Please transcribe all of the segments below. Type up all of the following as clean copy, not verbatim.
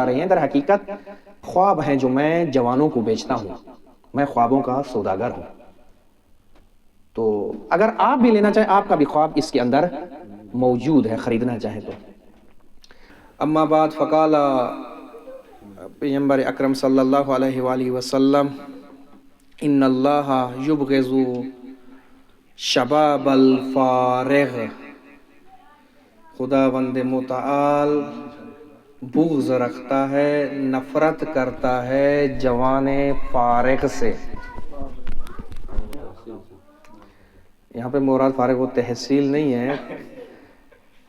رہی ہیں، در حقیقت خواب ہیں جو میں جوانوں کو بیچتا ہوں، میں خوابوں کا سوداگر ہوں۔ تو اگر آپ بھی لینا چاہیں، آپ کا بھی خواب اس کے اندر موجود ہے، خریدنا چاہیں تو۔ اما بعد فقال پیغمبر اکرم صلی اللہ علیہ وآلہ وسلم ان اللہ یبغض شباب الفارغ، خداوند متعال بغض رکھتا ہے، نفرت کرتا ہے جوان فارغ سے۔ یہاں پہ مراد فارغ و تحصیل نہیں ہے،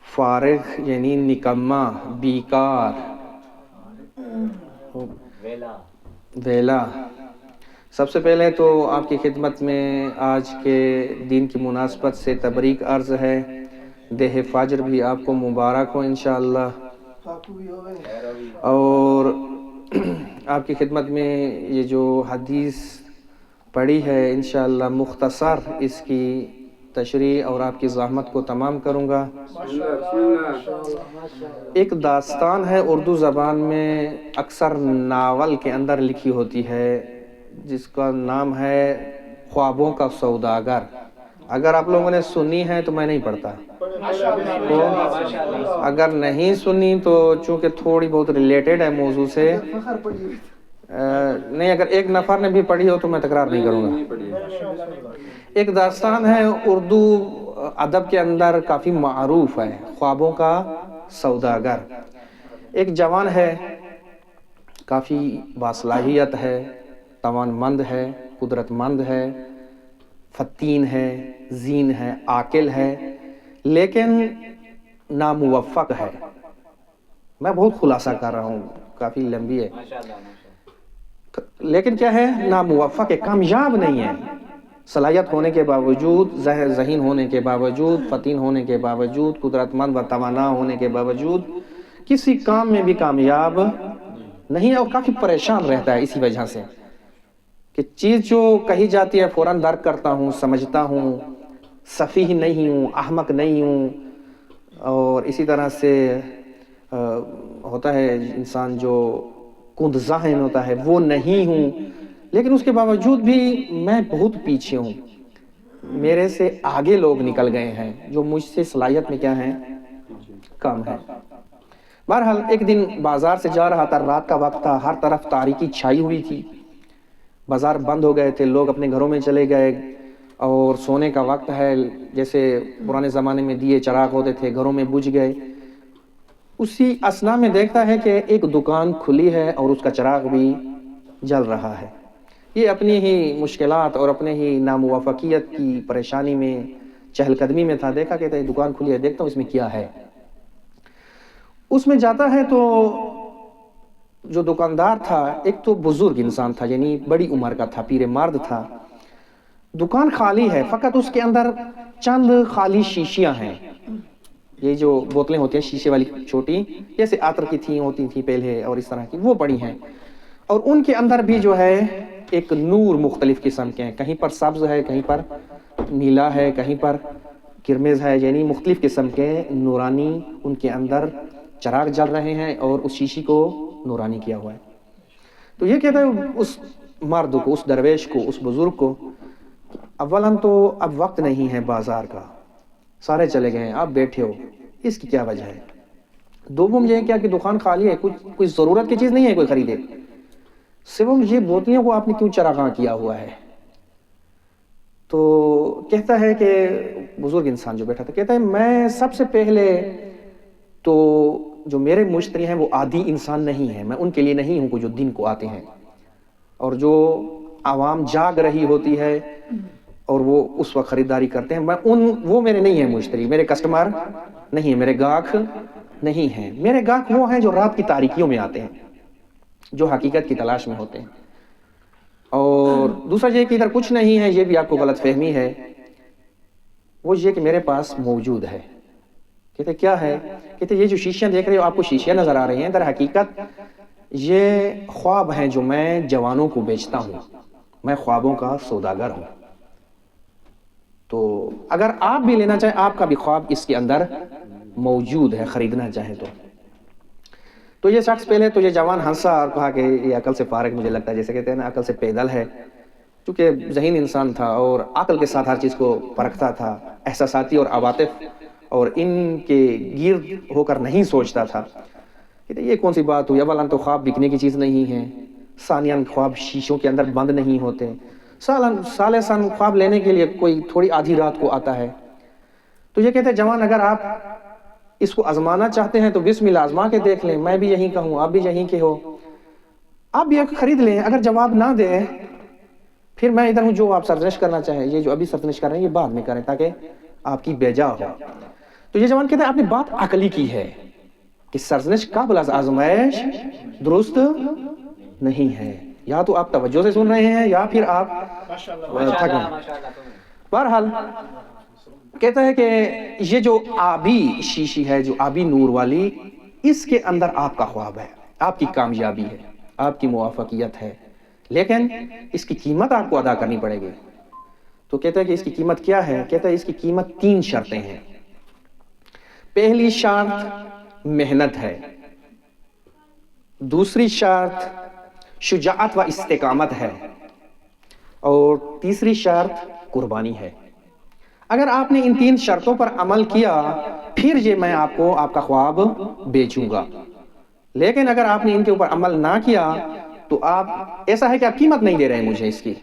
فارغ یعنی نکما، بیکار، ویلا۔ سب سے پہلے تو آپ کی خدمت میں آج کے دن کی مناسبت سے تبریک عرض ہے، دیہ فجر بھی آپ کو مبارک ہو انشاءاللہ۔ اور آپ کی خدمت میں یہ جو حدیث پڑھی ہے انشاءاللہ مختصر اس کی تشریح اور آپ کی زحمت کو تمام کروں گا۔ ایک داستان ہے اردو زبان میں، اکثر ناول کے اندر لکھی ہوتی ہے، جس کا نام ہے خوابوں کا سوداگر۔ اگر آپ لوگوں نے سنی ہے تو میں نہیں پڑھتا، اگر نہیں سنی تو چونکہ تھوڑی بہت ریلیٹڈ ہے موضوع سے، نہیں اگر ایک نفر نے بھی پڑھی ہو تو میں تکرار نہیں کروں گا۔ ایک داستان ہے اردو ادب کے اندر کافی معروف ہے، خوابوں کا سوداگر۔ ایک جوان ہے، کافی باصلاحیت ہے، توانمند ہے، قدرت مند ہے، فتین ہے، ذہین ہے، عاقل ہے، لیکن ناموفق ہے۔ میں بہت خلاصہ کر رہا ہوں، کافی لمبی ہے، لیکن کیا ہے، ناموفق ہے، کامیاب نہیں ہے۔ صلاحیت ہونے کے باوجود، ذہین ہونے کے باوجود، فتین ہونے کے باوجود، قدرت مند و توانا ہونے کے باوجود کسی کام میں بھی کامیاب نہیں ہے، اور کافی پریشان رہتا ہے اسی وجہ سے کہ چیز جو کہی جاتی ہے فوراً درک کرتا ہوں، سمجھتا ہوں، سفیہ نہیں ہوں، احمق نہیں ہوں، اور اسی طرح سے ہوتا ہے انسان جو کند ذہن ہوتا ہے وہ نہیں ہوں، لیکن اس کے باوجود بھی میں بہت پیچھے ہوں، میرے سے آگے لوگ نکل گئے ہیں جو مجھ سے صلاحیت میں کیا ہیں، کم ہے۔ بہرحال ایک دن بازار سے جا رہا تھا، رات کا وقت تھا، ہر طرف تاریکی چھائی ہوئی تھی، بازار بند ہو گئے تھے، لوگ اپنے گھروں میں چلے گئے، اور سونے کا وقت ہے، جیسے پرانے زمانے میں دیے چراغ ہوتے تھے گھروں میں بجھ گئے۔ اسی اثنا میں دیکھتا ہے کہ ایک دکان کھلی ہے اور اس کا چراغ بھی جل رہا ہے۔ یہ اپنی ہی مشکلات اور اپنے ہی ناموافقیت کی پریشانی میں، چہل قدمی میں تھا، دیکھا کہ یہ دکان کھلی ہے، دیکھتا ہوں اس میں کیا ہے۔ اس میں جاتا ہے تو جو دکاندار تھا ایک تو بزرگ انسان تھا، یعنی بڑی عمر کا تھا، پیر مرد تھا۔ دکان خالی ہے، فقط اس کے اندر چند خالی شیشیاں ہیں، یہ جو بوتلیں ہوتی ہیں شیشے والی چھوٹی، جیسے عطر کی تھیں ہوتی تھیں پہلے اور اس طرح کی، وہ پڑی ہیں، اور ان کے اندر بھی جو ہے ایک نور مختلف قسم کے ہیں، کہیں پر سبز ہے، کہیں پر نیلا ہے، کہیں پر کرمیز ہے، یعنی مختلف قسم کے نورانی ان کے اندر چراغ جل رہے ہیں اور اس شیشی کو نورانی کیا ہوا ہے۔ تو یہ کہتا ہے اس مرد کو، اس درویش کو، اس بزرگ کو، اولاً تو اب وقت نہیں ہے بازار کا، سارے چلے گئے ہیں، آپ بیٹھے ہو، اس کی کیا وجہ ہے؟ دوم یہ کیا کہ دکان خالی ہے، کوئی ضرورت کی چیز نہیں ہے کوئی خریدے، سوم یہ بوتلیوں کو آپ نے کیوں چراغاں کیا ہوا ہے؟ تو کہتا ہے کہ بزرگ انسان جو بیٹھا تھا کہتا ہے میں سب سے پہلے تو جو میرے مشتری ہیں وہ عادی انسان نہیں ہیں، میں ان کے لیے نہیں ہوں جو دن کو آتے ہیں، اور جو عوام جاگ رہی ہوتی ہے اور وہ اس وقت خریداری کرتے ہیں، وہ میرے نہیں ہیں مشتری، میرے کسٹمر نہیں ہیں، میرے گاہک نہیں ہیں، میرے گاہک وہ ہیں جو رات کی تاریکیوں میں آتے ہیں، جو حقیقت کی تلاش میں ہوتے ہیں۔ اور دوسرا یہ کہ ادھر کچھ نہیں ہے، یہ بھی آپ کو غلط فہمی ہے، وہ یہ کہ میرے پاس موجود ہے۔ کہتے کیا ہے؟ کہتے یہ جو شیشیاں دیکھ رہے ہو، آپ کو شیشیاں نظر آ رہی ہیں، در حقیقت یہ خواب ہیں جو میں جوانوں کو بیچتا ہوں، میں خوابوں کا سوداگر ہوں۔ تو اگر آپ بھی لینا چاہیں، آپ کا بھی خواب اس کے اندر موجود ہے، خریدنا چاہیں تو۔ تو یہ شخص پہلے تو یہ جوان ہنسا اور کہا کہ یہ عقل سے فارغ مجھے لگتا ہے، جیسے کہتے ہیں نا عقل سے پیدل ہے، چونکہ ذہین انسان تھا اور عقل کے ساتھ ہر چیز کو پرکھتا تھا، احساساتی اور عواطف اور ان کے گرد ہو کر نہیں سوچتا تھا کہ یہ کون سی بات ہوئی، اولاً تو خواب بکنے کی چیز نہیں ہے، ثانیاً خواب شیشوں کے اندر بند نہیں ہوتے، ثالثاً خواب لینے کے لیے کوئی تھوڑی آدھی رات کو آتا ہے۔ تو یہ کہتے ہیں جوان اگر آپ اس کو آزمانا چاہتے ہیں تو بسم اللہ آزما کے دیکھ لیں، میں بھی یہیں کا ہوں، آپ بھی یہیں کے ہو، آپ بھی ایک خرید لیں، اگر جواب نہ دیں پھر میں ادھر ہوں، جو آپ سرزنش کرنا چاہیں، یہ جو ابھی سرزنش کر رہے ہیں یہ بعد میں کریں تاکہ آپ کی بیجا ہو۔ تو یہ جوان کہتے ہیں آپ نے بات عقلی کی ہے کہ سرزنش قبل از آزمائش درست نہیں ہے، یا تو آپ توجہ سے سن رہے ہیں یا پھر آپ تھک گئے۔ بہرحال کہتا ہے کہ یہ جو آبی شیشی ہے، جو آبی نور والی، اس کے اندر آپ کا خواب ہے، آپ کی کامیابی ہے، آپ کی موافقیت ہے، لیکن اس کی قیمت آپ کو ادا کرنی پڑے گی۔ تو کہتا ہے کہ اس کی قیمت کیا ہے؟ کہتا ہے اس کی قیمت 3 شرطیں ہیں۔ پہلی شرط محنت ہے، دوسری شرط شجاعت و استقامت ہے، اور تیسری شرط قربانی ہے۔ اگر آپ نے ان 3 شرطوں پر عمل کیا پھر یہ میں آپ کو آپ کا خواب بیچوں گا، لیکن اگر آپ نے ان کے اوپر عمل نہ کیا تو آپ ایسا ہے کہ آپ قیمت نہیں دے رہے ہیں مجھے اس کی۔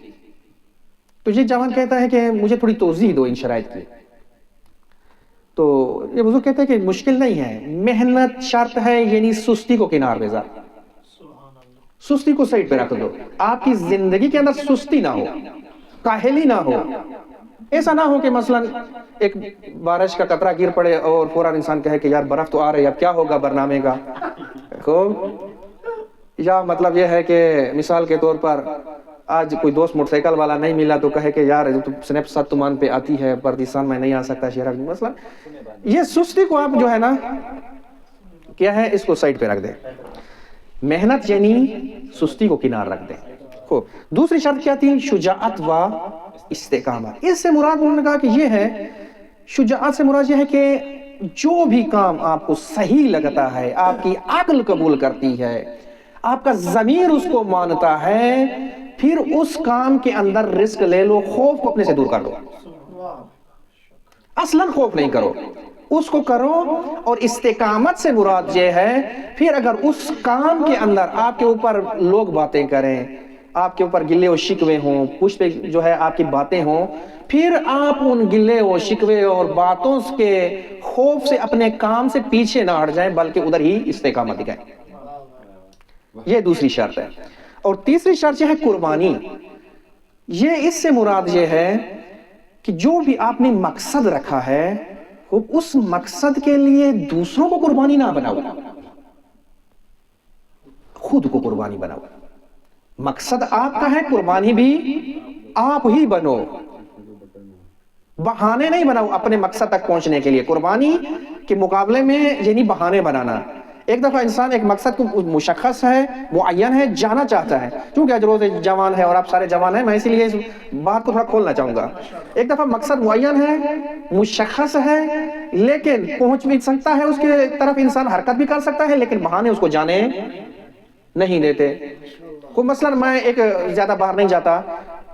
تو یہ جوان کہتا ہے کہ مجھے تھوڑی توضیح دو ان شرائط کی۔ تو یہ بزرگ کہتے ہیں کہ مشکل نہیں ہے، محنت شرط ہے، یعنی سستی کو کنار پہ ذرا، سستی کو سائڈ پہ رکھ دو، آپ کی زندگی کے اندر سستی نہ ہو، کاہلی نہ ہو، ایسا نہ ہو کہ مثلا ایک بارش کا قطرہ گر پڑے اور فوراً انسان کہے کہ یار برف تو آ رہی ہے، اب کیا ہوگا برنامے کا، یا مطلب یہ ہے کہ مثال کے طور پر آج کوئی دوست موٹر سائیکل والا نہیں ملا تو کہے کہ یار سنیپ 7 تومان پہ آتی ہے پردیسان میں نہیں آ سکتا شہر، مثلا یہ سستی کو آپ جو ہے نا کیا ہے اس کو سائڈ پہ رکھ دیں، محنت یعنی سستی کو کنار رکھ دیں۔ خوب، دوسری شرط کیا تھی؟ شجاعت و استقامت۔ اس سے مراد انہوں نے کہا کہ یہ ہے، شجاعت سے مراد یہ ہے کہ جو بھی کام آپ کو صحیح لگتا ہے، آپ کی عقل قبول کرتی ہے، آپ کا ضمیر اس کو مانتا ہے، پھر اس کام کے اندر رسک لے لو، خوف کو اپنے سے دور کر دو، اصلاً خوف نہیں کرو، اس کو کرو۔ اور استقامت سے مراد یہ ہے پھر اگر اس کام کے اندر آپ کے اوپر لوگ باتیں کریں، آپ کے اوپر گلے و شکوے ہوں، پشت پہ جو ہے آپ کی باتیں ہوں، پھر آپ ان گلے و شکوے اور باتوں کے خوف سے اپنے کام سے پیچھے نہ ہٹ جائیں بلکہ ادھر ہی استقامت دکھائیں۔ یہ دوسری شرط ہے۔ اور تیسری شرط یہ ہے قربانی۔ یہ اس سے مراد یہ ہے کہ جو بھی آپ نے مقصد رکھا ہے اس مقصد کے لیے دوسروں کو قربانی نہ بناؤ، خود کو قربانی بناؤ۔ مقصد آپ کا ہے، قربانی بھی آپ ہی بنو، بہانے نہیں بناؤ اپنے مقصد تک پہنچنے کے لیے۔ قربانی کے مقابلے میں یعنی بہانے بنانا۔ ایک دفعہ انسان ایک مقصد کو مشخص ہے، معین ہے، جانا چاہتا ہے، کیونکہ آج روز جوان ہے اور آپ سارے جوان ہیں، میں اسی لیے اس بات کو تھوڑا کھولنا چاہوں گا۔ ایک دفعہ مقصد معین ہے، مشخص ہے، لیکن پہنچ بھی سکتا ہے، اس کے طرف انسان حرکت بھی کر سکتا ہے، لیکن بہانے اس کو جانے نہیں دیتے۔ کوئی مثلا میں ایک زیادہ باہر نہیں جاتا،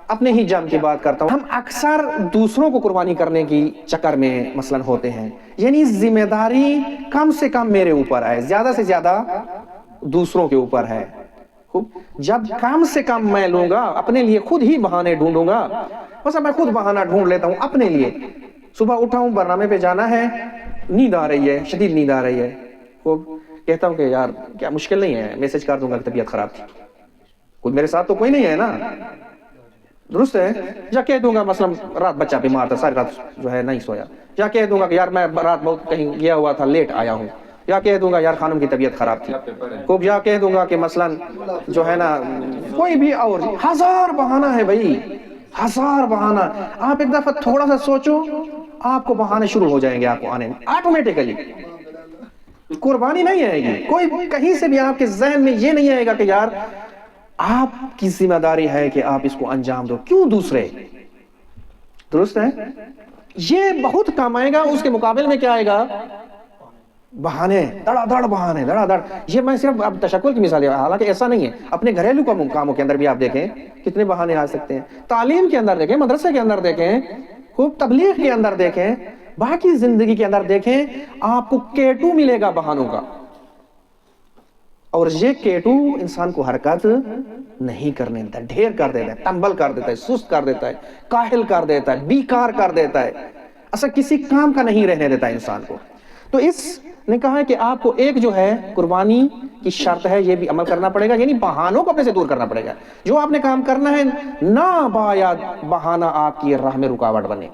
اپنے ہی جان کی بات کرتا ہوں، ہم اکثر دوسروں کو قربانی کرنے کی چکر میں مثلا ہوتے ہیں، یعنی ذمہ داری کم سے کم میرے اوپر ہے، زیادہ سے زیادہ دوسروں کے اوپر ہے۔ جب کم سے کم میں لوں گا، اپنے لیے خود ہی بہانے ڈھونڈوں گا، بس میں خود بہانہ ڈھونڈ لیتا ہوں اپنے لیے۔ صبح اٹھا ہوں، برنامے پہ جانا ہے، نیند آ رہی ہے، شدید نیند آ رہی ہے، کہتا ہوں کہ یار کیا مشکل نہیں ہے، میسج کر دوں گا کہ طبیعت خراب تھی، کوئی میرے ساتھ تو کوئی نہیں ہے نا، درست ہے؟ یا کہہ دوں گا مثلا رات بچہ بیمار تھا، ساری رات جو ہے نہیں سویا، یا کہہ دوں گا کہ یار میں رات بہت کہیں گیا ہوا تھا، لیٹ آیا ہوں، یا کہہ دوں گا یار خانم کی طبیعت خراب تھی، یا کہہ دوں گا کہ مثلا جو ہے نا کوئی بھی، اور ہزار بہانہ ہے بھائی، ہزار بہانہ۔ آپ ایک دفعہ تھوڑا سا سوچو، آپ کو بہانے شروع ہو جائیں گے، آپ کو آنے آٹومیٹکلی، قربانی نہیں آئے گی، کوئی کہیں سے بھی آپ کے ذہن میں یہ نہیں آئے گا کہ یار آپ کی ذمہ داری ہے کہ آپ اس کو انجام دو، کیوں دوسرے، درست ہے؟ یہ بہت کام آئے گا، اس کے مقابل میں کیا آئے گا؟ بہانے، دڑا دڑ بہانے، دڑا دڑ. یہ میں صرف اب تشکل کی مثال ہے، حالانکہ ایسا نہیں ہے. اپنے گھریلو کاموں کے اندر بھی آپ دیکھیں کتنے بہانے آ سکتے ہیں. تعلیم کے اندر دیکھیں، مدرسے کے اندر دیکھیں، خوب تبلیغ کے اندر دیکھیں، باقی زندگی کے اندر دیکھیں، آپ کو کیٹو ملے گا بہانوں کا. اور یہ کیٹو انسان کو حرکت نہیں کرنے دیتا، ڈھیر کر دیتا ہے، تنبل کر دیتا ہے، سست کر دیتا ہے، کاہل کر دیتا ہے، بیکار کر دیتا ہے، اصلا کسی کام کا نہیں رہنے دیتا انسان کو. تو اس نے کہا کہ آپ کو ایک جو ہے قربانی کی شرط ہے، یہ بھی عمل کرنا پڑے گا، یعنی بہانوں کو اپنے سے دور کرنا پڑے گا. جو آپ نے کام کرنا ہے نہ باید بہانہ آپ کی راہ میں رکاوٹ بنے.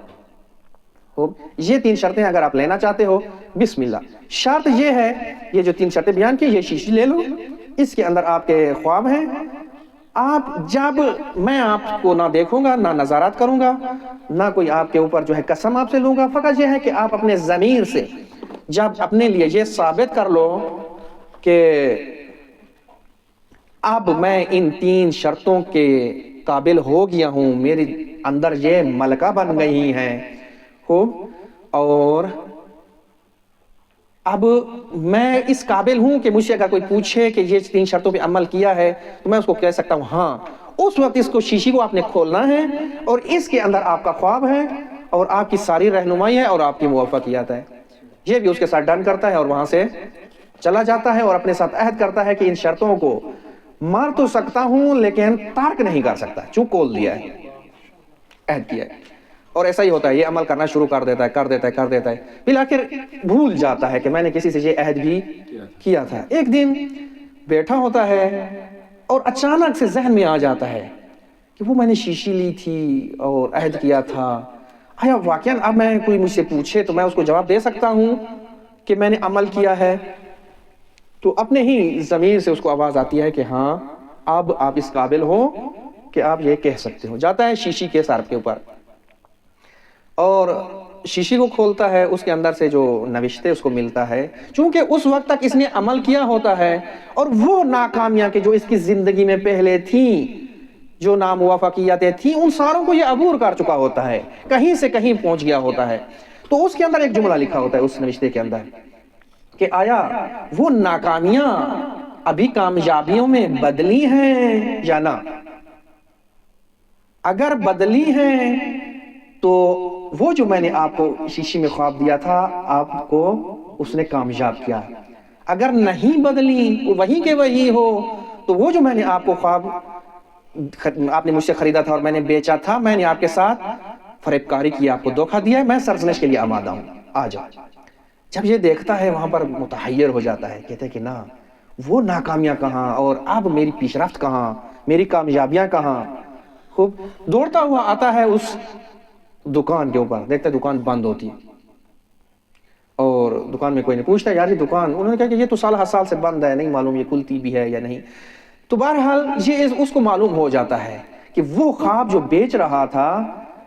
یہ 3 شرطیں اگر آپ لینا چاہتے ہو، بسم اللہ. شرط یہ ہے، یہ جو 3 شرطیں بیان کی، یہ شیشی لے لو، اس کے اندر آپ کے خواب ہیں. آپ جب میں آپ کو نہ دیکھوں گا، نہ نظارات کروں گا، نہ کوئی آپ کے اوپر جو ہے قسم آپ سے لوں گا، فقط یہ ہے کہ آپ اپنے ضمیر سے جب اپنے لیے یہ ثابت کر لو کہ اب میں ان 3 شرطوں کے قابل ہو گیا ہوں، میرے اندر یہ ملکہ بن گئی ہیں، اور اب میں اس قابل ہوں کہ مجھ سے اگر کوئی پوچھے کہ یہ 3 شرطوں پہ عمل کیا ہے تو میں اس کو کہہ سکتا ہوں ہاں. اس وقت اس کو شیشی کو آپ نے کھولنا ہے، اور اس کے اندر آپ کا خواب ہے اور آپ کی ساری رہنمائی ہے اور آپ کی موافقیات ہے. یہ بھی اس کے ساتھ ڈن کرتا ہے اور وہاں سے چلا جاتا ہے اور اپنے ساتھ عہد کرتا ہے کہ ان شرطوں کو مار تو سکتا ہوں لیکن ترک نہیں کر سکتا، چون کھول دیا ہے، عہد کیا ہے. اور ایسا ہی ہوتا ہے، یہ عمل کرنا شروع کر دیتا ہے، بالآخر بھول جاتا ہے کہ میں نے کسی سے یہ عہد بھی کیا تھا. ایک دن بیٹھا ہوتا ہے اور اچانک سے ذہن میں آ جاتا ہے کہ وہ میں نے شیشی لی تھی اور عہد کیا تھا، آیا واقعاً اب میں کوئی مجھ سے پوچھے تو میں اس کو جواب دے سکتا ہوں کہ میں نے عمل کیا ہے؟ تو اپنے ہی ضمیر سے اس کو آواز آتی ہے کہ ہاں اب آپ اس قابل ہو کہ آپ یہ کہہ سکتے ہو. جاتا ہے شیشی کے سر کے اوپر اور شیشی کو کھولتا ہے، اس کے اندر سے جو نوشتے اس کو ملتا ہے. چونکہ اس وقت تک اس نے عمل کیا ہوتا ہے اور وہ ناکامیاں کہ جو اس کی زندگی میں پہلے تھیں، جو ناموافقیتیں تھیں، ان ساروں کو یہ عبور کر چکا ہوتا ہے، کہیں سے کہیں پہنچ گیا ہوتا ہے. تو اس کے اندر ایک جملہ لکھا ہوتا ہے اس نوشتے کے اندر کہ آیا وہ ناکامیاں ابھی کامیابیوں میں بدلی ہیں یا نہ؟ اگر بدلی ہیں تو وہ جو میں نے آپ کو شیشی میں خواب دیا تھا آپ کو اس نے کامیاب کیا. اگر نہیں بدلی، وہی کے وہی ہو، تو وہ جو میں نے آپ کو خواب آپ نے مجھ سے خریدا تھا اور میں نے بیچا تھا، میں نے آپ کے ساتھ فریب کاری کی، آپ کو دھوکہ دیا ہے، میں سرزنش کے لیے آمادہ ہوں، آ جاؤ. جب یہ دیکھتا ہے وہاں پر متحیر ہو جاتا ہے، کہتے ہیں کہ نہ، وہ ناکامیاں کہاں اور اب میری پیش رفت کہاں، میری کامیابیاں کہاں. خوب دوڑتا ہوا آتا ہے اس دکان کے اوپر، دیکھتا ہے دکان بند ہوتی ہے اور دکان میں کوئی نہیں. پوچھتا ہے یار یہ دکان، انہوں نے کہا کہ یہ تو سال ہر سال سے بند ہے، نہیں معلوم یہ کھلتی بھی ہے یا نہیں. تو بہرحال یہ اس کو معلوم ہو جاتا ہے کہ وہ خواب جو بیچ رہا تھا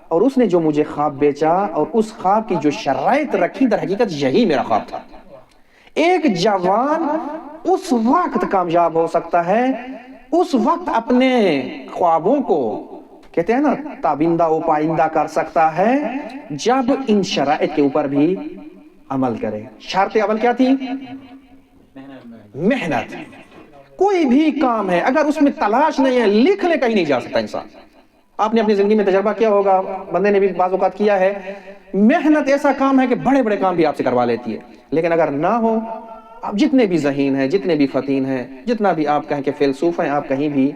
اور اس نے جو مجھے خواب بیچا اور اس خواب کی جو شرائط رکھی در حقیقت یہی میرا خواب تھا. ایک جوان اس وقت کامیاب ہو سکتا ہے، اس وقت اپنے خوابوں کو کہتے ہیں نا تابندہ و پائندہ کر سکتا ہے جب ان شرائط کے اوپر بھی عمل کرے. شرط عمل کیا تھی؟ محنت. کوئی بھی کام ہے اگر اس میں تلاش نہیں ہے، لکھنے کہیں نہیں جا سکتا انسان. آپ نے اپنی زندگی میں تجربہ کیا ہوگا، بندے نے بھی بعض اوقات کیا ہے، محنت ایسا کام ہے کہ بڑے بڑے کام بھی آپ سے کروا لیتی ہے، لیکن اگر نہ ہو، آپ جتنے بھی ذہین ہیں، جتنے بھی فتین ہیں، جتنا بھی آپ کہیں کہ فیلسوف ہیں، آپ کہیں بھی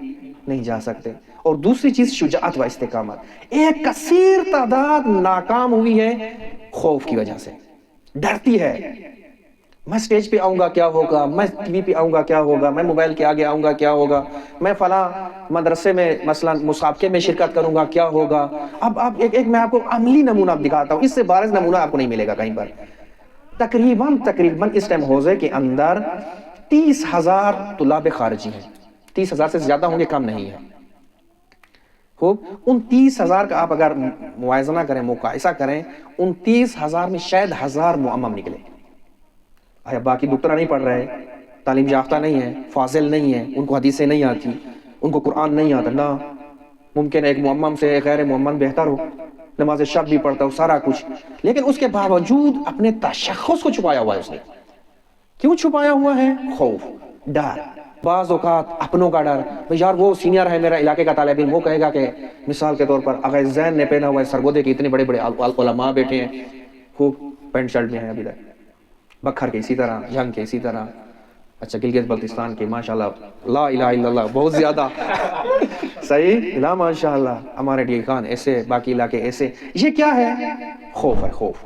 نہیں جا سکتے. اور دوسری چیز شجاعت و استقامت. ایک کثیر تعداد ناکام ہوئی ہے خوف کی وجہ سے، ڈرتی ہے میں سٹیج پہ آؤں گا کیا ہوگا، میں ٹی وی پہ آؤں گا کیا ہوگا، میں موبائل کے آگے آؤں گا کیا ہوگا، میں فلاں مدرسے میں مثلا مسابقے میں شرکت کروں گا کیا ہوگا. اب آپ ایک میں آپ کو عملی نمونہ دکھاتا ہوں، اس سے بارز نمونہ آپ کو نہیں ملے گا کہیں پر. تقریباً اس ٹائم حوزے کے اندر 30,000 طلاب خارجی ہیں. 30,000 سے زیادہ ہوں گے، کم نہیں ہے. خوب ان 30,000 کا آپ اگر موازنہ کریں، مقایسہ کریں، ان 30,000 میں شاید 1,000 معمم نکلے. باقی دکترہ نہیں پڑھ رہے، تعلیم یافتہ نہیں ہے، فاضل نہیں ہے، ان کو حدیثیں نہیں آتی، ان کو قرآن نہیں آتا. نہ، ممکن ہے ایک معمم سے ایک غیر معمم بہتر ہو، نماز شب بھی پڑھتا ہو، سارا کچھ، لیکن اس کے باوجود اپنے تشخص کو چھپایا ہوا ہے اس نے. کیوں چھپایا ہوا ہے؟ خوف، ڈر، بعض اوقات اپنوں کا ڈر. یار وہ سینئر ہے میرا علاقے کا طالب علم، وہ کہے گا کہ مثال کے طور پر اگر زین نے پہنا ہوا ہے سرگودے کے اتنے بڑے بڑے علماء بیٹھے ہیں، خوب پینٹ شرٹ میں ہیں ابھی تک، بکھر کے اسی طرح، جنگ کے اسی طرح، اچھا گلگت بلتستان کے ماشاءاللہ لا الہ الا اللہ بہت زیادہ صحیح، لا ماشاءاللہ، ہمارے ڈی خان ایسے، باقی علاقے ایسے. یہ کیا ہے؟ خوف ہے. خوف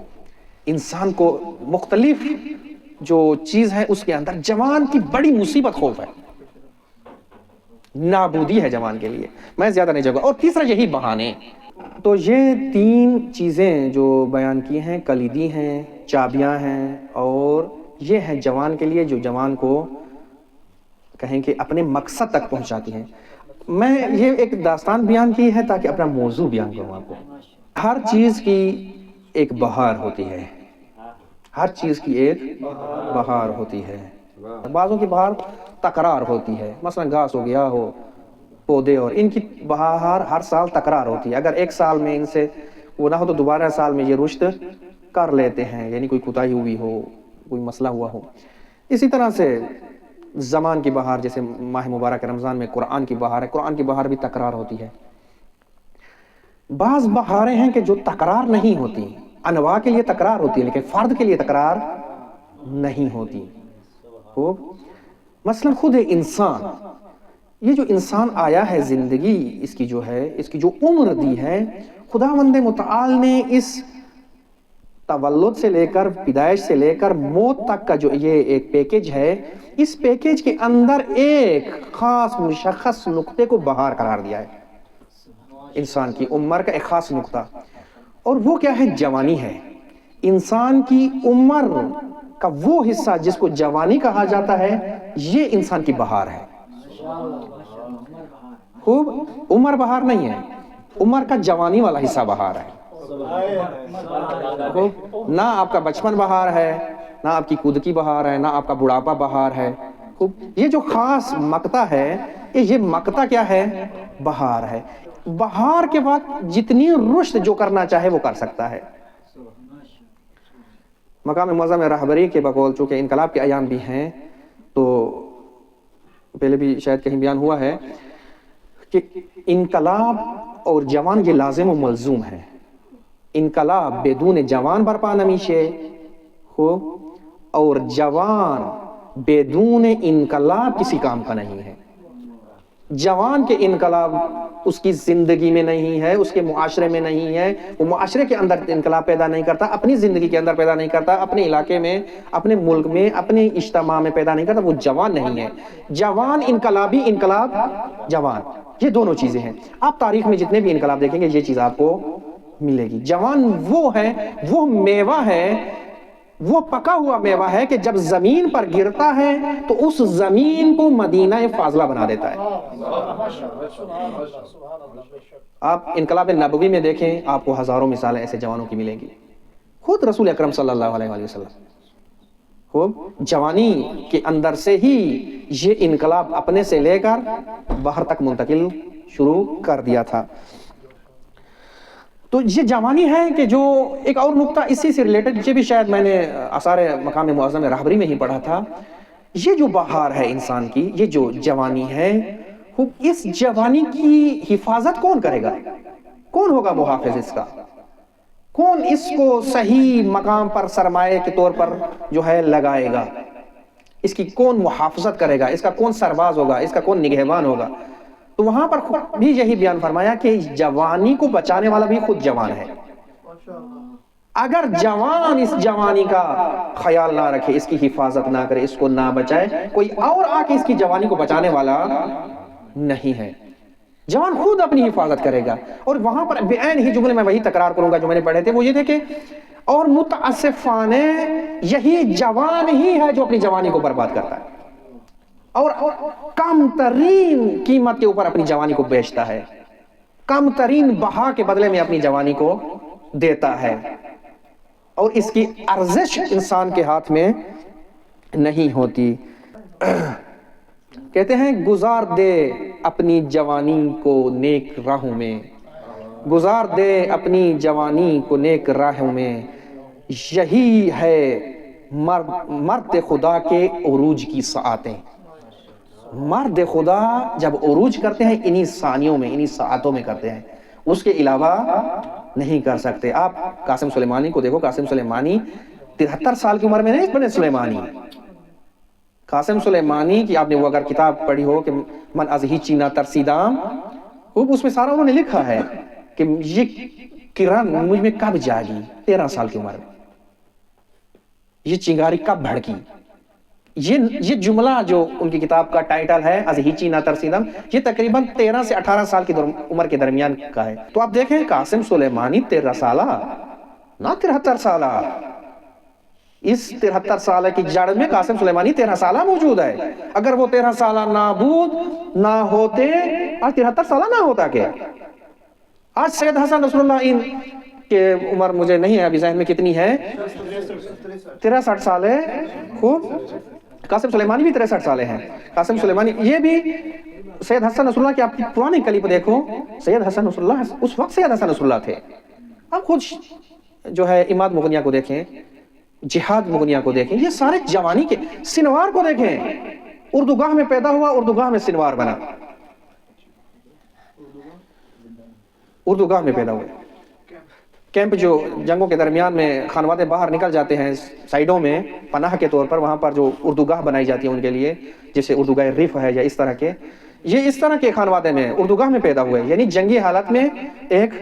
انسان کو مختلف جو چیز ہے اس کے اندر، جوان کی بڑی مصیبت خوف ہے، نابودی ہے جوان کے لیے. میں زیادہ نہیں جاؤں گا. اور تیسرا یہی بہانے. تو یہ 3 چیزیں جو بیان کی ہیں کلیدی ہیں، چابیاں ہیں، اور یہ ہیں جوان کے لیے جو جوان کو کہیں کہ اپنے مقصد تک پہنچاتی ہیں. میں یہ ایک داستان بیان کی ہے تاکہ اپنا موضوع بیان کروں آپ کو. ہر چیز کی ایک بہار ہوتی ہے، ہر چیز کی ایک بہار ہوتی ہے. بعضوں کی بہار تکرار ہوتی ہے، مثلا گھاس ہو گیا ہو، پودے، اور ان کی بہار ہر سال تکرار ہوتی ہے. اگر ایک سال میں ان سے وہ نہ ہو تو دوبارہ سال میں یہ رشد کر لیتے ہیں، یعنی کوئی کوتاہی ہوئی ہو، کوئی مسئلہ ہوا ہو. اسی طرح سے زمان کی بہار، جیسے ماہ مبارک رمضان میں قرآن کی بہار ہے، قرآن کی بہار بھی تکرار ہوتی ہے. بعض بہاریں ہیں کہ جو تکرار نہیں ہوتی، انواع کے لیے تکرار ہوتی ہے لیکن فرد کے لیے تکرار نہیں ہوتی. مثلا خود انسان، یہ جو انسان آیا ہے، زندگی اس کی جو ہے، اس کی جو عمر دی ہے، خداوند متعال نے اس تولد سے لے کر، پیدائش سے لے کر موت تک کا جو یہ ایک پیکیج ہے، اس پیکیج کے اندر ایک خاص مشخص نقطے کو بہار قرار دیا ہے. انسان کی عمر کا ایک خاص نقطہ، اور وہ کیا ہے؟ جوانی ہے. انسان کی عمر کا وہ حصہ جس کو جوانی کہا جاتا ہے، یہ انسان کی بہار ہے. خوب، عمر بہار نہیں ہے، عمر کا جوانی والا حصہ بہار ہے. نہ آپ کا بچپن بہار ہے، نہ آپ کی کودکی بہار ہے، نہ آپ کا بڑھاپا بہار ہے. خوب، یہ جو خاص مقطع ہے، یہ مقطع کیا ہے؟ بہار ہے. بہار کے وقت جتنی رشد جو کرنا چاہے وہ کر سکتا ہے. مقام معظم رہبری کے بقول چونکہ انقلاب کے ایام بھی ہیں، تو پہلے بھی شاید کہیں بیان ہوا ہے کہ انقلاب اور جوان یہ لازم و ملزوم ہے. انقلاب بدون جوان برپا نمیشه، خوب، اور جوان بدون انقلاب کسی کام کا نہیں ہے. جوان کے انقلاب اس کی زندگی میں نہیں ہے، اس کے معاشرے میں نہیں ہے، وہ معاشرے کے اندر انقلاب پیدا نہیں کرتا، اپنی زندگی کے اندر پیدا نہیں کرتا، اپنے علاقے میں، اپنے ملک میں، اپنے اجتماع میں پیدا نہیں کرتا. وہ جوان نہیں ہے. جوان انقلابی، انقلاب جوان، یہ دونوں چیزیں ہیں. آپ تاریخ میں جتنے بھی انقلاب دیکھیں گے یہ چیز آپ کو ملے گی. جوان وہ ہے، وہ میوہ ہے، وہ پکا ہوا میوہ ہے کہ جب زمین پر گرتا ہے تو اس زمین کو مدینہ فاضلہ بنا دیتا ہے. آپ انقلاب نبوی میں دیکھیں، آپ کو ہزاروں مثالیں ایسے جوانوں کی ملیں گی. خود رسول اکرم صلی اللہ علیہ وآلہ وسلم خوب جوانی کے اندر سے ہی یہ انقلاب اپنے سے لے کر باہر تک منتقل شروع کر دیا تھا. تو یہ جوانی ہے کہ جو ایک اور نقطہ اسی سے ریلیٹڈ، یہ بھی شاید میں نے آثار مقام معظم رہبری میں ہی پڑھا تھا. یہ جو بہار ہے انسان کی، یہ جو جوانی ہے، اس جوانی کی حفاظت کون کرے گا؟ کون ہوگا محافظ اس کا؟ کون اس کو صحیح مقام پر سرمایہ کے طور پر جو ہے لگائے گا؟ اس کی کون محافظت کرے گا؟ اس کا کون سرباز ہوگا؟ اس کا کون نگہبان ہوگا؟ تو وہاں پر بھی یہی بیان فرمایا کہ جوانی کو بچانے والا بھی خود جوان ہے. اگر جوان اس جوانی کا خیال نہ رکھے، اس کی حفاظت نہ کرے، اس کو نہ بچائے، کوئی اور آ کے اس کی جوانی کو بچانے والا نہیں ہے. جوان خود اپنی حفاظت کرے گا. اور وہاں پر بعین ہی جملے میں وہی تکرار کروں گا جو میں نے پڑھے تھے، وہ یہ تھے کہ اور متاسفانہ یہی جوان ہی ہے جو اپنی جوانی کو برباد کرتا ہے اور کم ترین قیمت کے اوپر اپنی جوانی کو بیچتا ہے، کم ترین بہا کے بدلے میں اپنی جوانی کو دیتا ہے، اور اس کی ارزش انسان کے ہاتھ میں نہیں ہوتی. کہتے ہیں گزار دے اپنی جوانی کو نیک راہوں میں، گزار دے اپنی جوانی کو نیک راہوں میں، یہی ہے مرد خدا کے عروج کی ساعتیں. مرد خدا جب عروج کرتے ہیں انہی ثانیوں میں، انہی ساعتوں میں کرتے ہیں، اس کے علاوہ نہیں کر سکتے. آپ قاسم سلیمانی کو دیکھو، قاسم سلیمانی 73 سال کی عمر میں نہیں بنے سلیمانی. قاسم سلیمانی کی آپ نے وہ اگر کتاب پڑھی ہو کہ من از ہیچی نہ ترسیدام، اس میں سارا انہوں نے لکھا ہے کہ یہ کرن مجھ میں کب جاگی 13 سال کی عمر میں، یہ چنگاری کب بھڑکی. یہ جملہ جو ان کی کتاب کا ٹائٹل ہے از ہیچی نہ ترسیدم، یہ تقریباً 13 سے 18 سال کی عمر کے درمیان کا ہے. تو آپ دیکھیں قاسم سلیمانی 13 سالہ نہ 73 سالہ. اس 73 سالہ کی جڑ میں قاسم سلیمانی 13 سالہ موجود ہے. اگر وہ 13 سالہ نابود نہ ہوتے آج 73 سالہ نہ ہوتا. کہ آج سید حسن نصر اللہ ان کے عمر مجھے نہیں ہے ابھی ذہن میں کتنی ہے، 63 سال ہے. خوب، قاسم سلیمانی بھی 63 سالے ہیں. قاسم سلیمانی یہ بھی سید حسن نصر اللہ کی آپ پرانے کلپ دیکھو، سید حسن نصر اللہ اس وقت سید حسن نصر اللہ تھے. آپ خود جو ہے اماد مغنیہ کو دیکھیں، جہاد مغنیہ کو دیکھیں، یہ سارے جوانی کے. سنوار کو دیکھیں، اردوگاہ میں پیدا ہوا، اردوگاہ میں سنوار بنا، اردوگاہ میں پیدا ہوئے. کیمپ جو جنگوں کے درمیان میں خانوادے باہر نکل جاتے ہیں سائیڈوں میں پناہ کے طور پر، وہاں پر جو اردوگاہ بنائی جاتی ہے ان کے لیے، جیسے اردوگاہ ریف ہے یا اس طرح کے، یہ اس طرح کے خانوادے میں اردوگاہ میں پیدا ہوئے، یعنی جنگی حالت میں ایک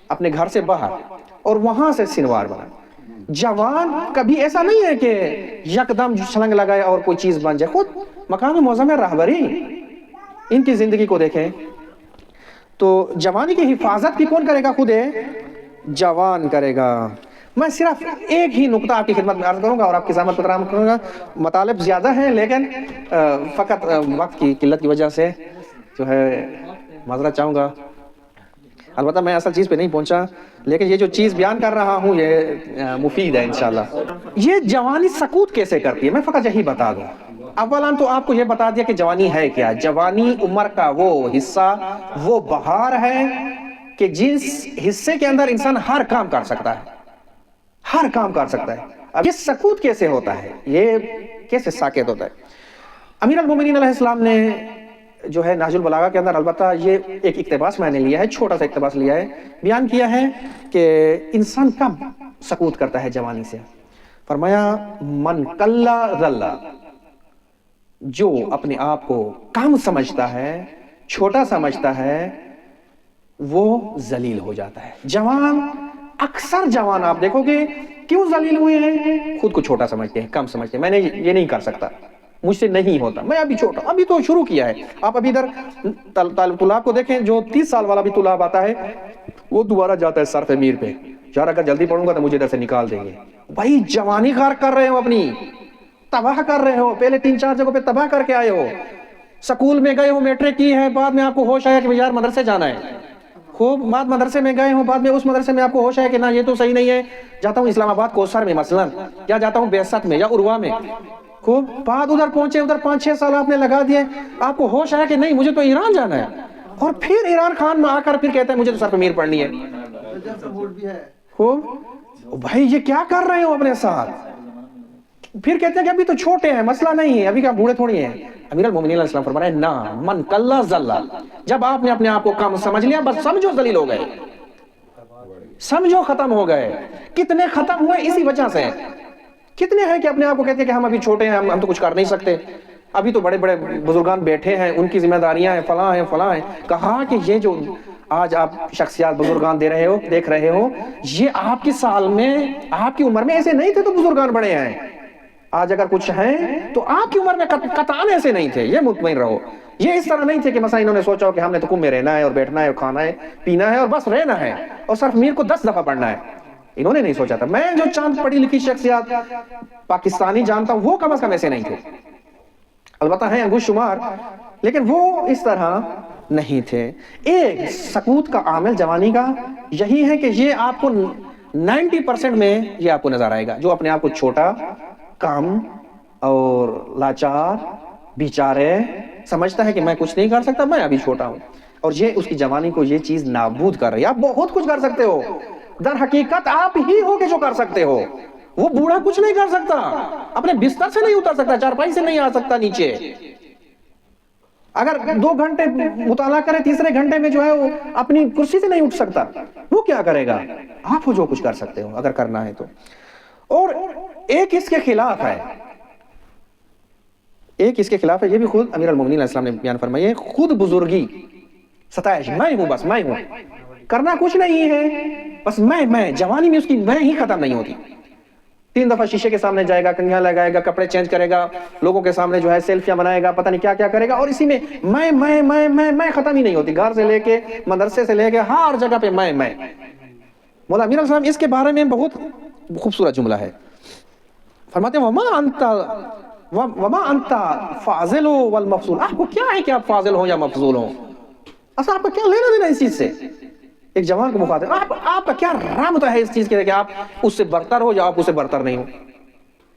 اپنے گھر سے باہر، اور وہاں سے سنوار بنا. جوان کبھی ایسا نہیں ہے کہ یکدم چھلنگ لگائے اور کوئی چیز بن جائے. خود مقام معظم رہبری ان کی زندگی کو دیکھیں تو جوانی کی حفاظت کی کون کرے گا؟ خود ہے جوان کرے گا. میں صرف ایک ہی نقطہ آپ کی خدمت میں عرض کروں گا اور آپ کی زحمت پترام کروں گا. مطالب زیادہ ہیں لیکن فقط وقت کی قلت کی وجہ سے جو ہے معذرت چاہوں گا. البتہ میں اصل چیز پہ نہیں پہنچا، لیکن یہ جو چیز بیان کر رہا ہوں یہ مفید ہے انشاءاللہ. یہ جوانی سکوت کیسے کرتی ہے میں فقط یہی بتا دوں. اولاً تو آپ کو یہ بتا دیا کہ جوانی ہے کیا. جوانی عمر کا وہ حصہ، وہ بہار ہے کہ جس حصے کے اندر انسان ہر کام کر سکتا ہے، ہر کام کر سکتا ہے. اب یہ سکوت کیسے ہوتا ہے، یہ کیسے ساکت ہوتا ہے؟ امیر المومنین علیہ السلام نے جو ہے نہج البلاغہ کے اندر، البتہ یہ ایک اقتباس میں نے لیا ہے، چھوٹا سا اقتباس لیا ہے، بیان کیا ہے کہ انسان کب سکوت کرتا ہے جوانی سے. فرمایا من کلا ذلا، جو اپنے آپ کو کم سمجھتا ہے، چھوٹا سمجھتا ہے، وہ ذلیل ہو جاتا ہے. جوان، اکثر جوان آپ دیکھو گے کیوں ذلیل ہوئے ہیں؟ خود کو چھوٹا سمجھتے ہیں، کم سمجھتے ہیں. میں نے یہ نہیں کر سکتا، مجھ سے نہیں ہوتا، میں ابھی چھوٹا، ابھی تو شروع کیا ہے. آپ ابھی ادھر طلاب کو دیکھیں، جو 30 سال والا بھی طلاب آتا ہے وہ دوبارہ جاتا ہے صرف میر پہ، یار اگر جلدی پڑھوں گا تو مجھے ادھر سے نکال دیں گے. بھائی جوانی غارق کر رہے ہو، اپنی تباہ کر رہے ہو. پہلے 3-4 جگہوں پہ تباہ کر کے آئے ہو. سکول میں گئے ہو، میٹرک کی ہے، بعد میں آپ کو ہوش آیا کہ یار مدرسے جانا ہے. خوب، بعد مدرسے میں گئے ہوں، بعد میں اس مدرسے میں آپ کو ہوش آیا کہ نہ یہ تو صحیح نہیں ہے، جاتا ہوں اسلام آباد کوثر میں مثلا، یا جاتا ہوں بیست میں یا عروہ میں. خوب، بعد ادھر پہنچے، ادھر 5-6 سال آپ نے لگا دیے، آپ کو ہوش آیا کہ نہیں مجھے تو ایران جانا ہے، اور پھر ایران خان میں آ کر پھر کہتا ہے مجھے تو سر پہ میر پڑھنی ہے. خوب، بھائی یہ کیا کر رہے ہو اپنے ساتھ؟ پھر کہتے ہیں کہ ابھی تو چھوٹے ہیں، مسئلہ نہیں ہے، ابھی کیا بوڑھے تھوڑی ہیں. امیر المومنین علیہ السلام فرما رہے ہیں نا من کلا ذلا، جب آپ نے اپنے آپ کو کم سمجھ لیا بس سمجھو ذلیل ہو گئے، سمجھو ختم ہو گئے. کتنے ختم ہوئے اسی وجہ سے. کتنے ہیں کہ اپنے آپ کو کہتے ہیں کہ ہم ابھی چھوٹے ہیں، ہم تو کچھ کر نہیں سکتے، ابھی تو بڑے بڑے بزرگان بیٹھے ہیں، ان کی ذمہ داریاں ہیں، فلاں ہیں فلاں ہیں. کہا کہ یہ جو آج آپ شخصیات بزرگان دیکھ رہے ہو، یہ آپ کی سال میں، آپ کی عمر میں ایسے نہیں تھے تو بزرگان بڑے ہیں. آج اگر کچھ ہیں تو آپ کی عمر میں قطعاً ایسے نہیں تھے، یہ مطمئن رہو. یہ اس طرح نہیں تھے کہ مثلا انہوں نے سوچا ہو کہ ہم نے تو کم میں رہنا ہے اور بیٹھنا ہے اور کھانا ہے پینا ہے اور بس رہنا ہے اور صرف میر کو 10 دفعہ پڑھنا ہے. انہوں نے نہیں سوچا تھا. میں جو چاند پڑھی لکھی شخصیات پاکستانی جانتا ہوں وہ کم از کم ایسے نہیں تھے. البتہ ہیں انگوش شمار، لیکن وہ اس طرح نہیں تھے. ایک سکوت کا عامل جوانی کا یہی ہے کہ یہ آپ کو 90% میں یہ آپ کو نظر آئے گا. جو اپنے آپ کو چھوٹا، کم اور لاچار، بیچارے سمجھتا ہے کہ میں کچھ نہیں کر سکتا، میں ابھی چھوٹا ہوں، اور یہ اس کی جوانی کو یہ چیز نابود کر رہی ہے. آپ بہت کچھ کر سکتے ہو، در حقیقت آپ ہی ہو کہ جو کر سکتے ہو. وہ بوڑھا کچھ نہیں کر سکتا، اپنے بستر سے نہیں اتر سکتا، چارپائی سے نہیں آ سکتا نیچے، اگر 2 گھنٹے مطالعہ کرے تیسرے گھنٹے میں جو ہے وہ اپنی کرسی سے نہیں اٹھ سکتا، وہ کیا کرے گا؟ آپ جو کچھ کر سکتے ہو اگر کرنا ہے تو. اور ایک اس کے خلاف ہے، ایک اس کے خلاف ہے، یہ بھی خود امیر المومنین علیہ السلام نے بیان فرمائی ہے، خود بزرگی ستائش، میں ہوں بس میں ہوں، کرنا کچھ نہیں ہے بس میں جوانی میں اس کی میں ہی ختم نہیں ہوتی. 3 دفعہ شیشے کے سامنے جائے گا، کنگھیاں لگائے گا، کپڑے چینج کرے گا، لوگوں کے سامنے جو ہے سیلفیاں بنائے گا، پتہ نہیں کیا کیا کرے گا، اور اسی میں میں ختم ہی نہیں ہوتی، گھر سے لے کے مدرسے سے لے کے ہر جگہ پہ میں. مولا امیر علیہ السلام اس کے بارے میں بہت خوبصورت جملہ ہے، فرماتے ہیں وما انت فاضل والمفضول، آپ کو کیا ہے کہ آپ فاضل ہوں یا مفضول ہوں، اصلا آپ کا کیا لینا دینا اس چیز سے؟ ایک جوان کو مخاطب، آپ کا کیا رابط ہے اس چیز کے کہ آپ اس سے برتر ہو یا آپ اس سے برتر نہیں ہو.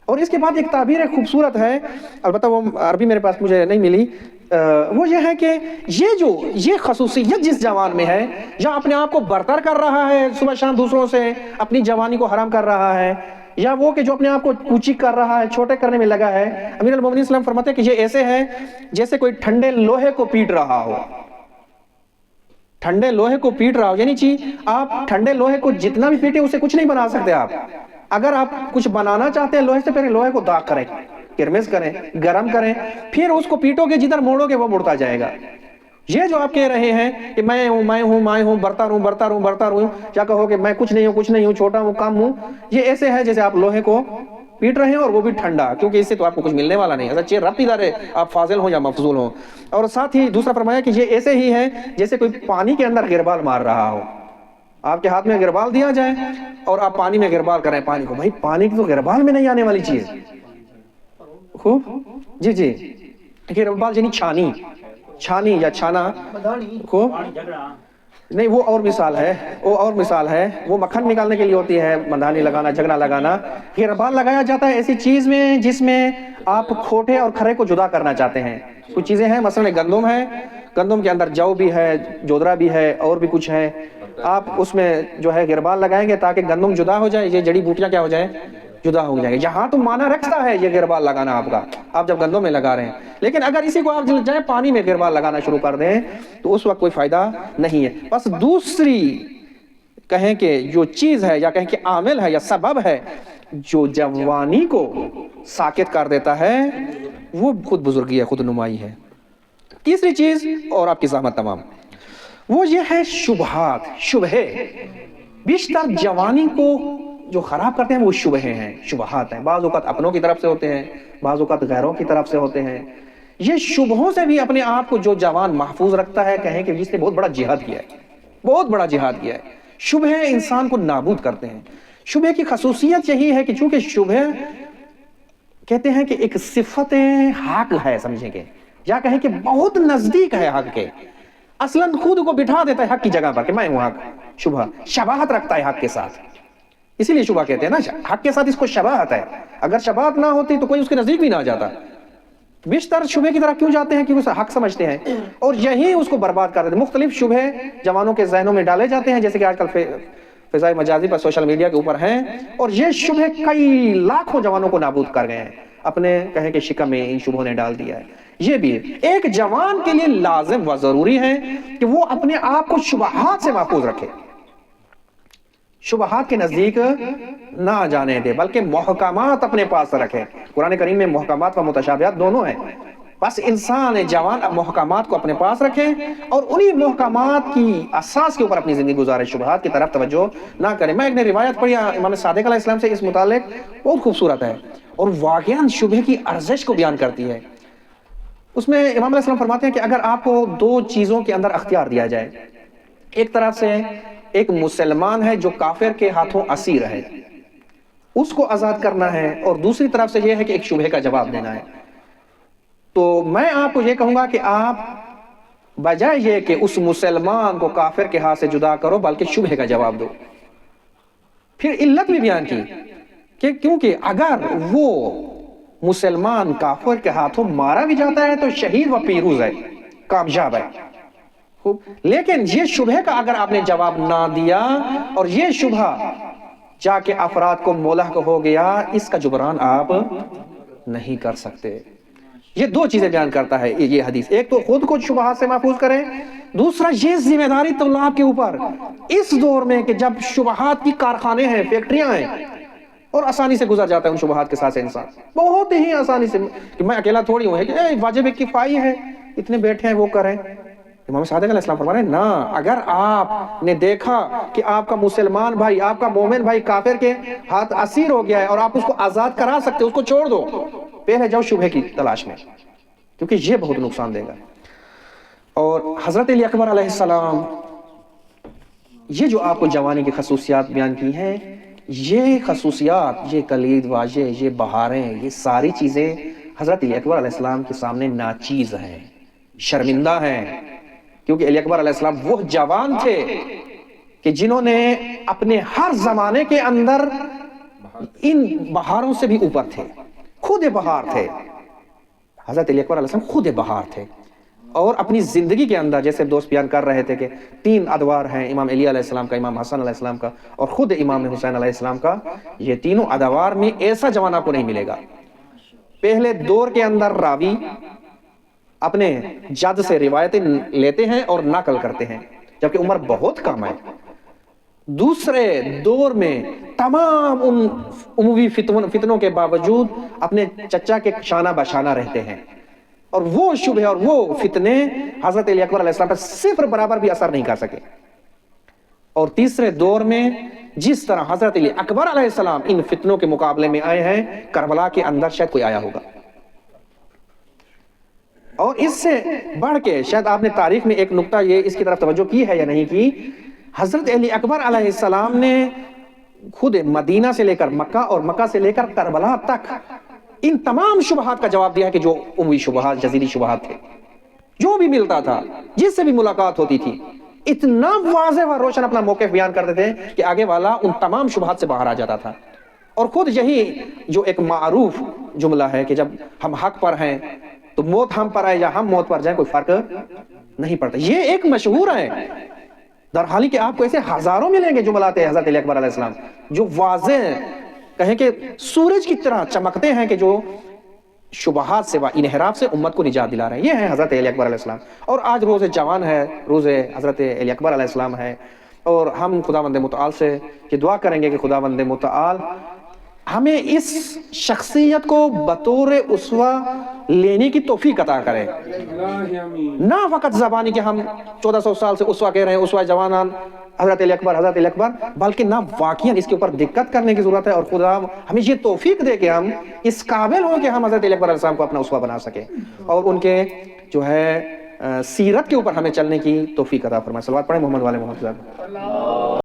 اور اس کے بعد ایک تعبیر خوبصورت ہے، البتہ وہ عربی میرے پاس مجھے نہیں ملی، وہ یہ ہے کہ یہ خصوصیت جس جوان میں ہے، یا اپنے آپ کو برتر کر رہا ہے صبح شام دوسروں سے، اپنی جوانی کو حرام کر رہا ہے، یا وہ کہ جو اپنے آپ کو کوچی کر رہا ہے، چھوٹے کرنے میں لگا ہے، امیر المومنین صلی اللہ علیہ وسلم فرماتے ہیں کہ یہ ایسے ہے جیسے کوئی ٹھنڈے لوہے کو پیٹ رہا ہو. ٹھنڈے لوہے کو پیٹ رہا ہو یعنی آپ ٹھنڈے لوہے کو جتنا بھی پیٹے اسے کچھ نہیں بنا سکتے. آپ اگر آپ کچھ بنانا چاہتے ہیں لوہے سے، پہلے لوہے کو داغ کریں، کرمز کریں، گرم کریں، پھر اس کو پیٹو گے، جدھر موڑو گے وہ مڑتا جائے گا. یہ جو آپ کہہ رہے ہیں کہ میں ہوں برتر ہوں، کیا کہو کہ میں کچھ نہیں ہوں، چھوٹا ہوں، کم ہوں، یہ ایسے ہے جیسے آپ لوہے کو پیٹ رہے ہیں اور وہ بھی ٹھنڈا، کیونکہ اس سے تو آپ کو کچھ ملنے والا نہیں. اچھا رب ادھر ہے، آپ فاضل ہوں یا مفضول ہوں. اور ساتھ ہی دوسرا فرمایا کہ یہ ایسے ہی ہے جیسے کوئی پانی کے اندر گربال مار رہا ہو. آپ کے ہاتھ میں گربال دیا جائے اور آپ پانی میں گربال کریں پانی کو، بھائی پانی کی تو گربال میں نہیں آنے والی چیز. خوب جی گربال یعنی چھانی یا چھانا، خوب نہیں، وہ اور مثال ہے، وہ مکھن نکالنے کے لیے ہوتی ہے، مندانی لگانا، جھگنا لگانا. گربال لگایا جاتا ہے ایسی چیز میں جس میں آپ کھوٹے اور کھرے کو جدا کرنا چاہتے ہیں. کچھ چیزیں ہیں، مثلا گندم ہے، گندم کے اندر جو بھی ہے، جودرا بھی ہے، اور بھی کچھ ہے، آپ اس میں جو ہے گربال لگائیں گے تاکہ گندم جدا ہو جائے، یہ جڑی بوٹیاں کیا ہو جائیں، جدا ہو جائے گی. یہاں تو معنی رکھتا ہے یہ گربال لگانا آپ کا، آپ جب گندم میں لگا رہے ہیں. لیکن اگر اسی کو آپ جائیں پانی میں گربال لگانا شروع کر دیں تو اس وقت کوئی فائدہ نہیں ہے. بس دوسری کہیں کہ جو چیز ہے، یا کہیں کہ عامل ہے یا سبب ہے جو جوانی کو ساکت کر دیتا ہے، وہ خود بزرگی ہے، خود نمائی ہے. تیسری چیز، اور آپ کی زحمت تمام، وہ یہ ہے شبہے. بیشتر جوانی کو جو خراب کرتے ہیں وہ شبہے ہیں، شبہات ہیں. بعض اوقات اپنوں کی طرف سے ہوتے ہیں، بعض اوقات غیروں کی طرف سے ہوتے ہیں. یہ شبہوں سے بھی اپنے آپ کو جو جوان محفوظ رکھتا ہے، کہیں کہ جس نے بہت بڑا جہاد کیا ہے، بہت بڑا جہاد کیا ہے. شبہے انسان کو نابود کرتے ہیں. شبہے کی خصوصیت یہی ہے کہ چونکہ شبہے کہتے ہیں کہ ایک صفت حق ہے، سمجھیں گے، یا کہیں کہ بہت نزدیک ہے حق کے، اصلاً خود کو بٹھا دیتا ہے حق کی جگہ پر کہ میں ہوں حق. شبہ شباہت رکھتا ہے حق کے ساتھ، اسی لیے شبہ کہتے ہیں نا، حق کے ساتھ اس کو شباہت ہے. اگر شباہت نہ ہوتی تو کوئی اس کے نزدیک بھی نہ جاتا. بیشتر شبہ کی طرف کیوں جاتے ہیں؟ کیونکہ اسے حق سمجھتے ہیں اور یہی اس کو برباد کر دیتے ہیں. مختلف شبہ جوانوں کے ذہنوں میں ڈالے جاتے ہیں، جیسے کہ آج کل فضائے مجازی پر سوشل میڈیا کے اوپر ہیں، اور یہ شبہ کئی لاکھوں جوانوں کو نابود کر گئے ہیں. اپنے کہیں کہ شکم میں ان شبہوں نے ڈال دیا ہے. یہ بھی ایک جوان کے لیے لازم و ضروری ہے کہ وہ اپنے آپ کو شبہات سے محفوظ رکھے، شبہات کے نزدیک نہ جانے دے، بلکہ محکمات اپنے پاس رکھے. قرآن کریم میں محکمات و متشابہات دونوں ہیں. بس انسان جوان محکمات کو اپنے پاس رکھے اور انہی محکمات کی اساس کے اوپر اپنی زندگی گزارے، شبہات کی طرف توجہ نہ کرے. میں ایک نے روایت پڑھی امام صادق علیہ السلام سے اس متعلق، بہت خوبصورت ہے اور واقعاً شبہ کی ارزش کو بیان کرتی ہے. اس میں امام علیہ السلام فرماتے ہیں کہ اگر آپ کو 2 چیزوں کے اندر اختیار دیا جائے، ایک طرف سے ایک مسلمان ہے جو کافر کے ہاتھوں اسیر ہے، اس کو آزاد کرنا ہے، اور دوسری طرف سے یہ ہے کہ ایک شبہ کا جواب دینا ہے، تو میں آپ کو یہ کہوں گا کہ آپ بجائے یہ کہ اس مسلمان کو کافر کے ہاتھ سے جدا کرو، بلکہ شبہ کا جواب دو. پھر علت بھی بیان کی کہ کیونکہ اگر وہ مسلمان کافر کے ہاتھوں مارا بھی جاتا ہے تو شہید و پیروز ہے، کامیاب ہے. لیکن یہ شبہ کا اگر آپ نے جواب نہ دیا اور یہ شبہ جا کے افراد کو ملحق ہو گیا، اس کا جبران آپ نہیں کر سکتے۔ یہ دو چیزیں بیان کرتا ہے یہ حدیث، ایک تو خود کو شبہات سے محفوظ کریں، دوسرا یہ ذمہ داری طلاب کے اوپر اس دور میں کہ جب شبہات کی کارخانے ہیں، فیکٹریاں ہیں، اور آسانی سے گزر جاتا ہے ان شبہات کے ساتھ سے انسان، بہت ہی آسانی سے، کہ میں اکیلا تھوڑی ہوں ہے کہ واجب کفائی ہے، اتنے بیٹھے ہیں وہ کریں۔ امام صادق علیہ السلام فرما رہے ہیں نا، اگر آپ نے دیکھا کہ آپ کا مسلمان بھائی، آپ کا مومن بھائی کافر کے ہاتھ اسیر ہو گیا ہے اور آپ اس کو آزاد کرا سکتے، اس کو چھوڑ دو، پہلے جاؤ شبہ کی تلاش میں، کیونکہ یہ بہت نقصان دے گا۔ اور حضرت علی اکبر علیہ السلام، یہ جو آپ کو جوانی کی خصوصیات بیان کی ہیں، یہ خصوصیات، یہ کلید واژے، یہ بہاریں، یہ ساری چیزیں حضرت علی اکبر علیہ السلام کے سامنے ناچیز ہیں، شرمندہ ہیں، کیونکہ علی اکبر علیہ السلام وہ جوان تھے کہ جنہوں نے اپنے ہر زمانے کے اندر ان بہاروں سے بھی اوپر تھے، خود بہار تھے۔ حضرت علی اکبر علیہ السلام خود بہار تھے، اور اپنی زندگی کے اندر جیسے دوست بیان کر رہے تھے کہ 3 ادوار ہیں، امام علی علیہ السلام کا، امام حسن علیہ السلام کا، اور خود امام حسین علیہ السلام کا۔ یہ تینوں ادوار میں ایسا جوان آپ کو نہیں ملے گا۔ پہلے دور کے اندر راوی اپنے جد سے روایتیں لیتے ہیں اور نقل کرتے ہیں، جبکہ عمر بہت کم ہے۔ دوسرے دور میں تمام ان عمومی فتنوں کے باوجود اپنے چچا کے شانہ بشانہ رہتے ہیں، اور وہ شبہ اور وہ فتنے حضرت علی اکبر علیہ السلام پر صفر برابر بھی اثر نہیں کر سکے۔ اور تیسرے دور میں جس طرح حضرت علی اکبر علیہ السلام ان فتنوں کے مقابلے میں آئے ہیں، کربلا کے اندر شاید کوئی آیا ہوگا۔ اور اس سے بڑھ کے شاید آپ نے تاریخ میں ایک نقطہ یہ اس کی طرف توجہ کی ہے یا نہیں کی، حضرت علی اکبر علیہ السلام نے خود مدینہ سے لے کر مکہ اور مکہ سے لے کر کربلا تک ان تمام شبہات کا جواب دیا ہے کہ جو عمومی شبہات، جزیری شبہات تھے، جو بھی ملتا تھا، جس سے بھی ملاقات ہوتی تھی، اتنا واضح و روشن اپنا موقف بیان کرتے تھے کہ آگے والا ان تمام شبہات سے باہر آ جاتا تھا۔ اور خود یہی جو ایک معروف جملہ ہے کہ جب ہم حق پر ہیں تو موت ہم پر آئے یا ہم موت پر جائیں کوئی فرق نہیں پڑتا، یہ ایک مشہور ہے۔ درحالی کہ آپ کو ایسے ہزاروں ملیں گے جملات حضرت علی اکبر علیہ السلام جو واضح کہیں کہ سورج کی طرح چمکتے ہیں، کہ جو شبہات سے و انحراف سے امت کو نجات دلا رہے ہیں۔ یہ ہے حضرت علی اکبر علیہ السلام۔ اور آج روز جوان ہے، روز حضرت علی اکبر علیہ السلام ہے، اور ہم خداوند متعال سے یہ دعا کریں گے کہ خداوند متعال ہمیں اس شخصیت کو بطور اسوہ لینے کی توفیق عطا کرے، نہ فقط زبانی کہ ہم 1400 سال سے اسوہ کہہ رہے ہیں، اسوہ جوانان حضرت علی اکبر، حضرت علی اکبر، بلکہ نہ واقعاً اس کے اوپر دقت کرنے کی ضرورت ہے، اور خدا ہمیں یہ توفیق دے کہ ہم اس قابل ہوں کہ ہم حضرت علی اکبر علیہ السلام کو اپنا اسوہ بنا سکیں، اور ان کے جو ہے سیرت کے اوپر ہمیں چلنے کی توفیق عطا فرمائے۔ صلوات پڑھیں محمد والے محمد۔